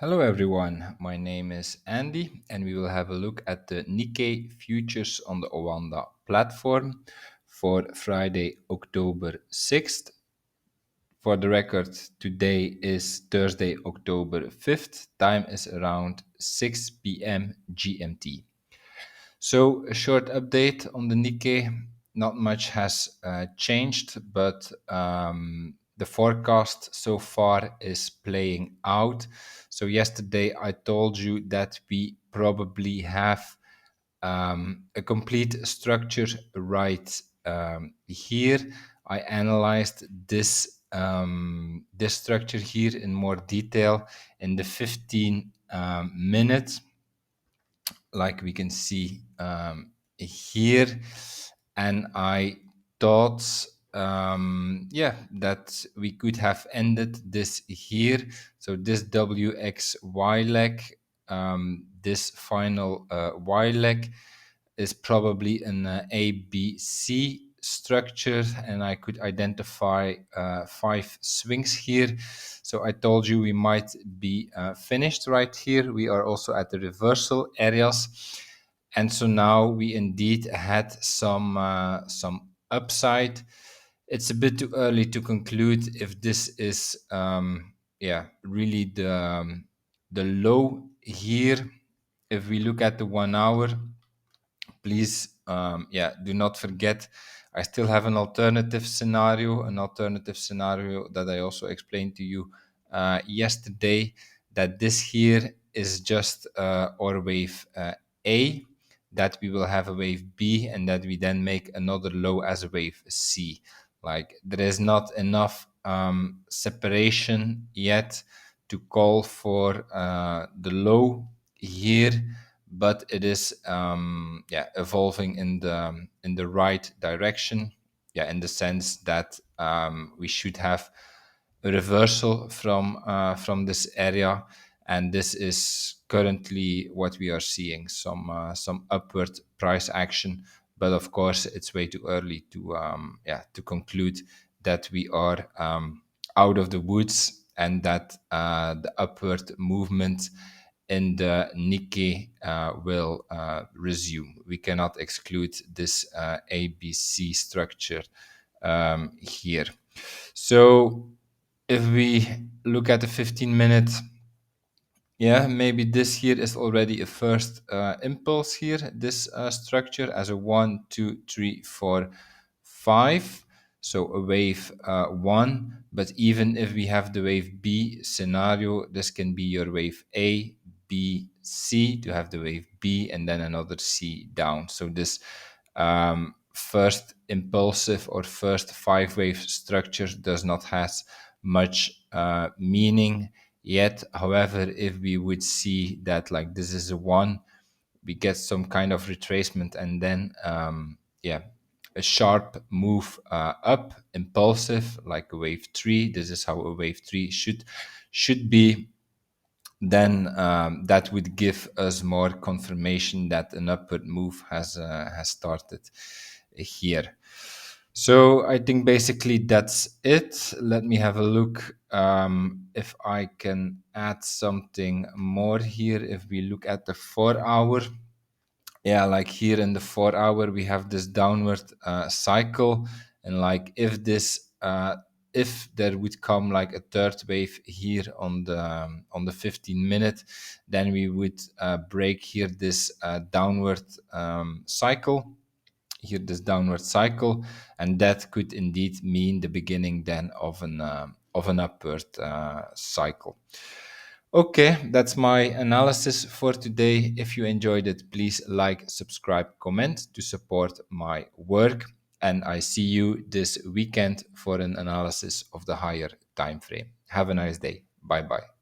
Hello everyone, my name is Andy and we will have a look at the NIKKEI futures on the Oanda platform for Friday, October 6th. For the record, today is Thursday, October 5th. Time is around 6 p.m. GMT. So a short update on the Nikkei. Not much has changed, but the forecast so far is playing out. So yesterday I told you that we probably have a complete structure right here. I analyzed this structure here in more detail in the 15 minutes, like we can see here, and I thought that we could have ended this here. So this WXY leg, this final Y leg is probably an ABC structure, and I could identify 5 swings here. So I told you we might be finished right here. We are also at the reversal areas, and so now we indeed had some upside. It's a bit too early to conclude if this is really the low here. If we look at the 1 hour, please do not forget, I still have an alternative scenario that I also explained to you yesterday, that this here is just our wave A, that we will have a wave B, and that we then make another low as a wave C. Like, there is not enough separation yet to call for the low here, but it is evolving in the right direction, in the sense that we should have a reversal from this area, and this is currently what we are seeing, some upward price action. But of course it's way too early to conclude that we are out of the woods, and that the upward movement in the Nikkei will resume. We cannot exclude this ABC structure here. So if we look at the 15-minute, maybe this here is already a first impulse here, this structure as a 1, 2, 3, 4, 5. So a wave 1, but even if we have the wave B scenario, this can be your wave A, B, C, to have the wave B and then another C down. So this first impulsive or first 5-wave structure does not have much meaning yet. However, if we would see that, like, this is a 1, we get some kind of retracement, and then a sharp move up, impulsive, like a wave 3. This is how a wave 3 should be. Then that would give us more confirmation that an upward move has started here. So I think basically that's it. Let me have a look if I can add something more here. If we look at the 4-hour, like here in the 4-hour, we have this downward cycle, and like if this if there would come like a third wave here on the 15-minute, then we would break here this downward cycle here, this downward cycle, and that could indeed mean the beginning then of an upward cycle. Okay, that's my analysis for today. If you enjoyed it, please like, subscribe, comment to support my work, and I see you this weekend for an analysis of the higher time frame. Have a nice day. Bye bye.